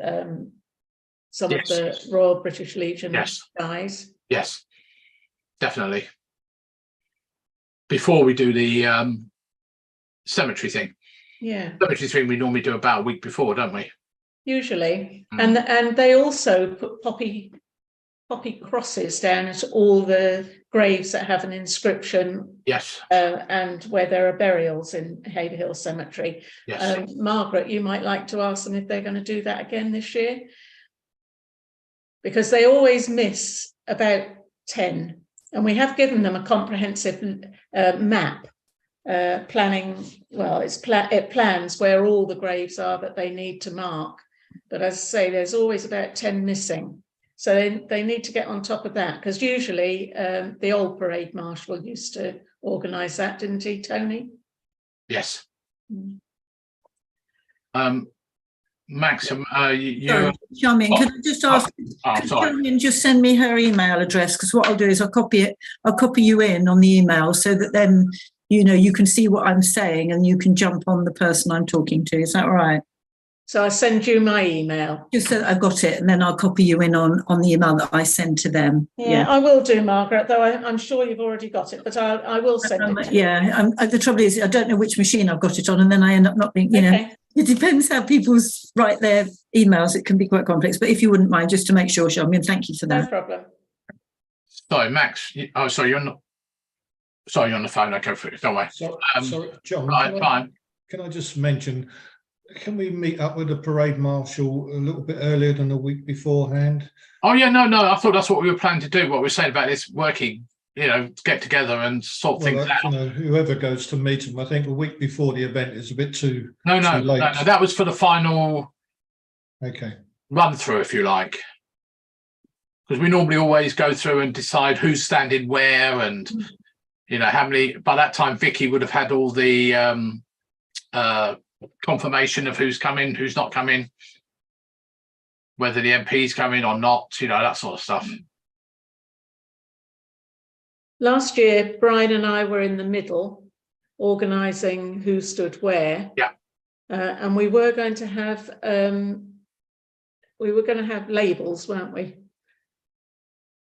some of the Royal British Legion guys? Yes, definitely. Before we do the cemetery thing. Yeah. Cemetery thing we normally do about a week before, don't we? Usually. And they also put poppy crosses down at all the graves that have an inscription. Yes. And where there are burials in Haverhill Cemetery. Yes. Margaret, you might like to ask them if they're going to do that again this year, because they always miss about 10, and we have given them a comprehensive map planning. Well, it plans where all the graves are that they need to mark, but as I say, there's always about 10 missing. So they need to get on top of that, because usually the old parade marshal used to organise that, didn't he, Tony? Yes. Max, Sorry, Charmian, can I just ask? Could Charmian just send me her email address? Because what I'll do is I'll copy you in on the email, so that then you can see what I'm saying and you can jump on the person I'm talking to. Is that all right? So I send you my email. Just so that I've got it, and then I'll copy you in on the email that I send to them. Yeah, I will do, Margaret, though I'm sure you've already got it, but I will send it to you. The trouble is, I don't know which machine I've got it on, and then I end up not being, it depends how people write their emails. It can be quite complex, but if you wouldn't mind, just to make sure, Charmian, thank you for that. No problem. Sorry, Max. Oh, sorry, you're not. Sorry, you're on the phone. Okay, don't worry. Sorry, John. Right, fine. Can I just mention? Can we meet up with the parade marshal a little bit earlier than a week beforehand? Oh yeah, no. I thought that's what we were planning to do. What we're saying about this working, get together and sort things out. Whoever goes to meet them, I think a week before the event is a bit too. No. late. No. That was for the final. Okay. Run through, if you like, because we normally always go through and decide who's standing where, and how many. By that time, Vicky would have had all the confirmation of who's coming, who's not coming, whether the MP's coming or not, that sort of stuff. Last year, Brian and I were in the middle, organising who stood where. Yeah. And we were going to have labels, weren't we?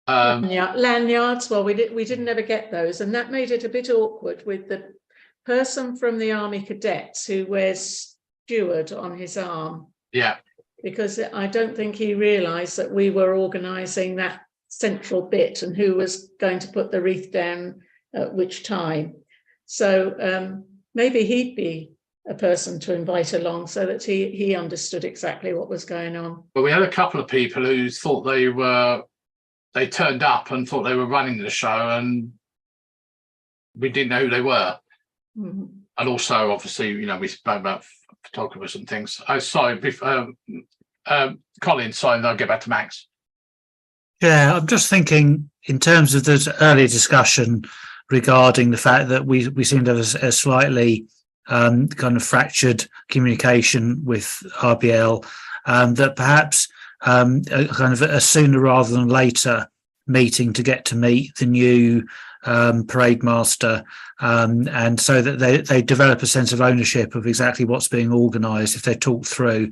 Lanyards. Well, we didn't ever get those, and that made it a bit awkward with the person from the Army Cadets who wears steward on his arm. Yeah. Because I don't think he realised that we were organising that central bit and who was going to put the wreath down at which time. So maybe he'd be a person to invite along, so that he understood exactly what was going on. But we had a couple of people who thought they turned up and thought they were running the show, and we didn't know who they were. Mm-hmm. And also, obviously, we spoke about photographers and things. Sorry, Colin, sorry, I'll get back to Max. Yeah, I'm just thinking in terms of this earlier discussion regarding the fact that we seem to have a slightly kind of fractured communication with RBL, that perhaps kind of a sooner rather than later meeting to get to meet the new parade master, and so that they develop a sense of ownership of exactly what's being organised if they're talked through.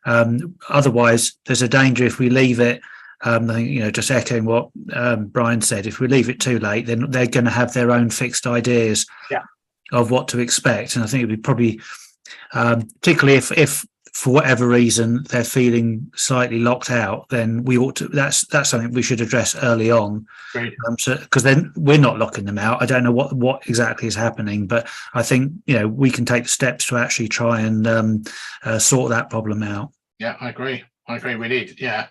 Otherwise, there's a danger if we leave it. I think, just echoing what Brian said, if we leave it too late, then they're going to have their own fixed ideas of what to expect. And I think it'd be probably, particularly if for whatever reason they're feeling slightly locked out, then we ought to. That's something we should address early on, because then we're not locking them out. I don't know what exactly is happening, but I think we can take the steps to actually try and sort that problem out. Yeah, I agree. We need. Yeah.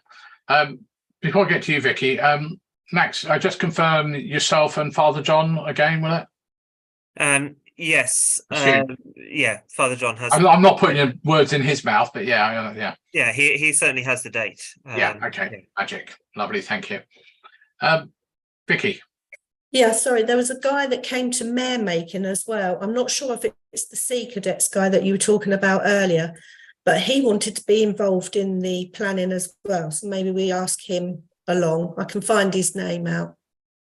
Before I get to you, Vicky, Max, I just confirm yourself and Father John again, will it? Yes. Yeah, Father John has. I'm not putting words in his mouth, but yeah. Yeah, he certainly has the date. Okay. Yeah. Magic. Lovely. Thank you. Vicky. Yeah, sorry, there was a guy that came to mayor making as well. I'm not sure if it's the Sea Cadets guy that you were talking about earlier, but he wanted to be involved in the planning as well. So maybe we ask him along. I can find his name out.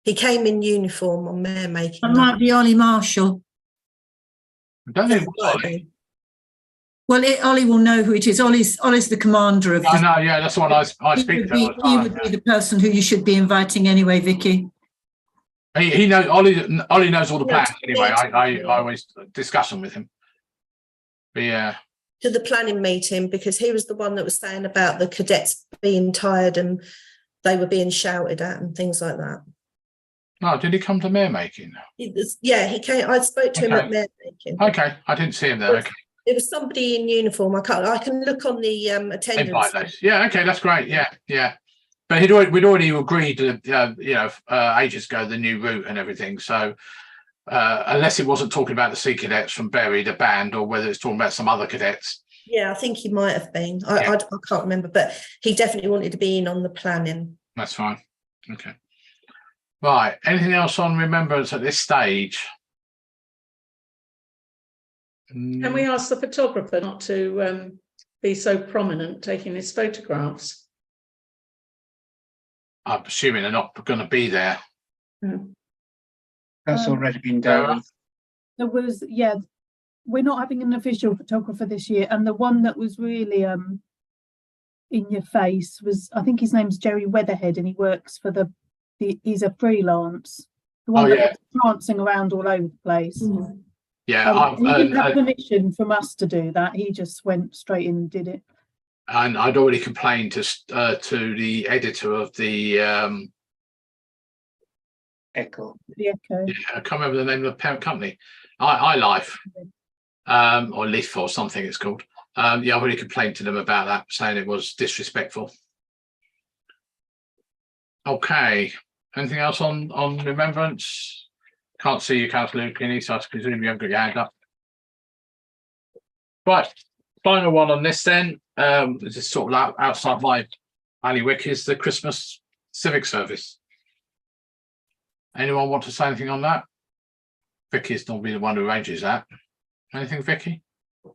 He came in uniform on mayor making. That might be Ollie Marshall. I don't think it was Ollie. Well, Ollie will know who it is. Ollie's the commander of. I know, yeah, that's the one I speak to. He would be the person who you should be inviting anyway, Vicky. He knows. Ollie knows all the plans anyway. I always discuss them with him. But yeah. To the planning meeting, because he was the one that was saying about the cadets being tired and they were being shouted at and things like that. No, did he come to mayor making? Yeah, he came. I spoke to him at mayor making. Okay, I didn't see him there. Okay. It was somebody in uniform. I can look on the attendance list. Yeah, okay, that's great. Yeah. But we'd already agreed, ages ago, the new route and everything. So unless it wasn't talking about the Sea Cadets from Bury, the band, or whether it's talking about some other cadets. Yeah, I think he might have been. I can't remember, but he definitely wanted to be in on the planning. That's fine. Okay. Right. Anything else on remembrance at this stage? Can we ask the photographer not to be so prominent taking his photographs? I'm assuming they're not going to be there. That's already been done. There was, we're not having an official photographer this year, and the one that was really in your face was, I think his name's Jerry Weatherhead, and he works for he's a freelance. The one that's prancing around all over the place. Mm. Yeah, he didn't have permission from us to do that. He just went straight in and did it. And I'd already complained to the editor of the Echo. The Echo. Yeah, I can't remember the name of the parent company. iLife, or Leaf or something it's called. I've already complained to them about that, saying it was disrespectful. Okay. Anything else on remembrance? Can't see you, Councillor Lucchini, so I presume you haven't got your hand up. Right. Final one on this then. This is sort of outside my bailiwick, is the Christmas civic service. Anyone want to say anything on that? Vicky's normally the one who arranges that. Anything, Vicky?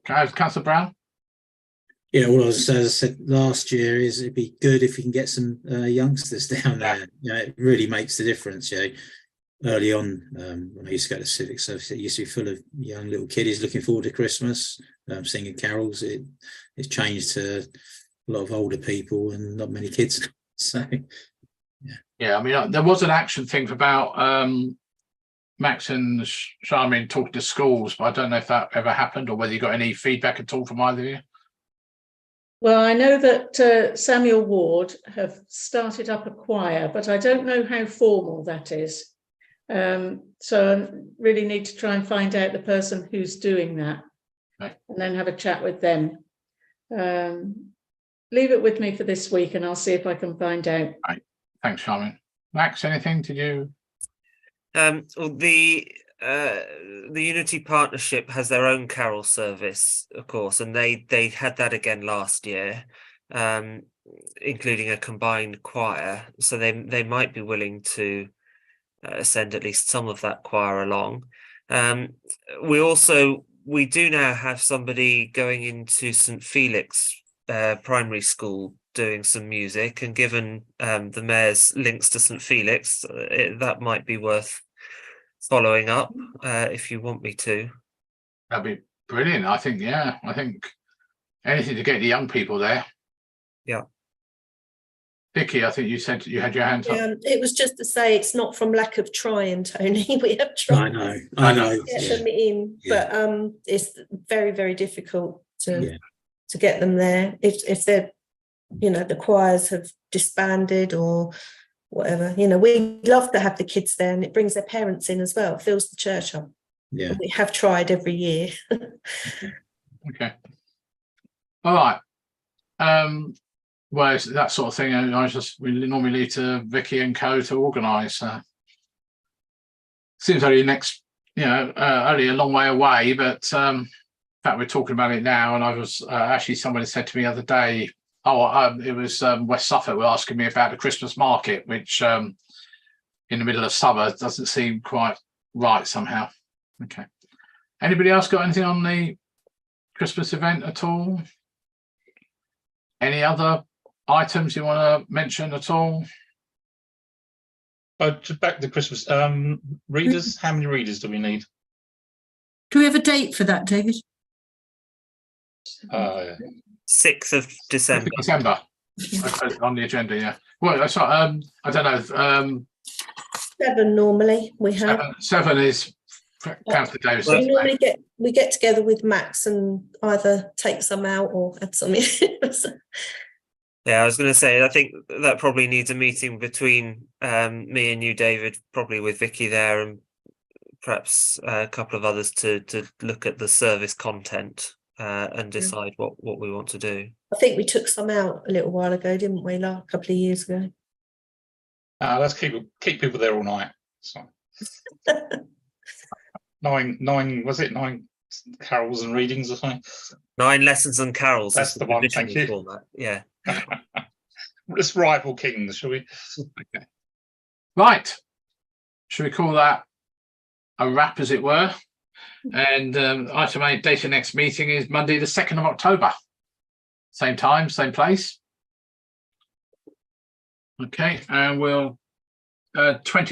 Councillor Brown? Yeah, well, as I said last year, is it'd be good if we can get some youngsters down there. It really makes the difference. Early on, when I used to go to civic service, it used to be full of young little kiddies looking forward to Christmas, singing carols. It's changed to a lot of older people and not many kids. So, yeah. I mean, there was an action thing about Max and Charmin talking to schools, but I don't know if that ever happened or whether you got any feedback at all from either of you. Well, I know that Samuel Ward have started up a choir, but I don't know how formal that is. So I really need to try and find out the person who's doing that, and then have a chat with them. Leave it with me for this week and I'll see if I can find out. Right. Thanks, Charmin. Max, anything? Did you? Well, the Unity Partnership has their own carol service, of course, and they had that again last year, including a combined choir. So they might be willing to send at least some of that choir along. We do now have somebody going into St. Felix primary school doing some music, and given the mayor's links to St. Felix, that might be worth following up if you want me to. That'd be brilliant. I think, yeah, I think anything to get the young people there. Yeah. Vicky, I think you said you had your hands up. It was just to say it's not from lack of trying, Tony. We have tried. I know. To get them in, but it's very, very difficult to get them there. If they're, the choirs have disbanded or whatever. We love to have the kids there, and it brings their parents in as well. It fills the church up. Yeah, we have tried every year. Okay. All right. Well, it's that sort of thing. We normally leave to Vicky and co to organise. Seems only only a long way away, but in fact, we're talking about it now. And I was actually, somebody said to me the other day, it was West Suffolk were asking me about the Christmas market, which in the middle of summer doesn't seem quite right somehow. Okay. Anybody else got anything on the Christmas event at all? Any other items you want to mention at all? Just back to Christmas. Readers, how many readers do we need? Do we have a date for that, David? 6th of December. On the agenda, yeah. Well, that's right. I don't know. 7 normally we have. 7 is Councillor Davis. We normally get together with Max and either take some out or add some in. Yeah, I was going to say, I think that probably needs a meeting between me and you, David, probably with Vicky there, and perhaps a couple of others to look at the service content and decide what we want to do. I think we took some out a little while ago, didn't we? A couple of years ago. Let's keep people there all night. So. 9 was it 9 carols and readings or something? 9 lessons and carols. That's the one. Thank you. Format. Yeah. Let's rival kings, shall we? Okay. Right. Should we call that a wrap, as it were? And item 8, date of next meeting is Monday, the 2nd of October. Same time, same place. Okay, and we'll 20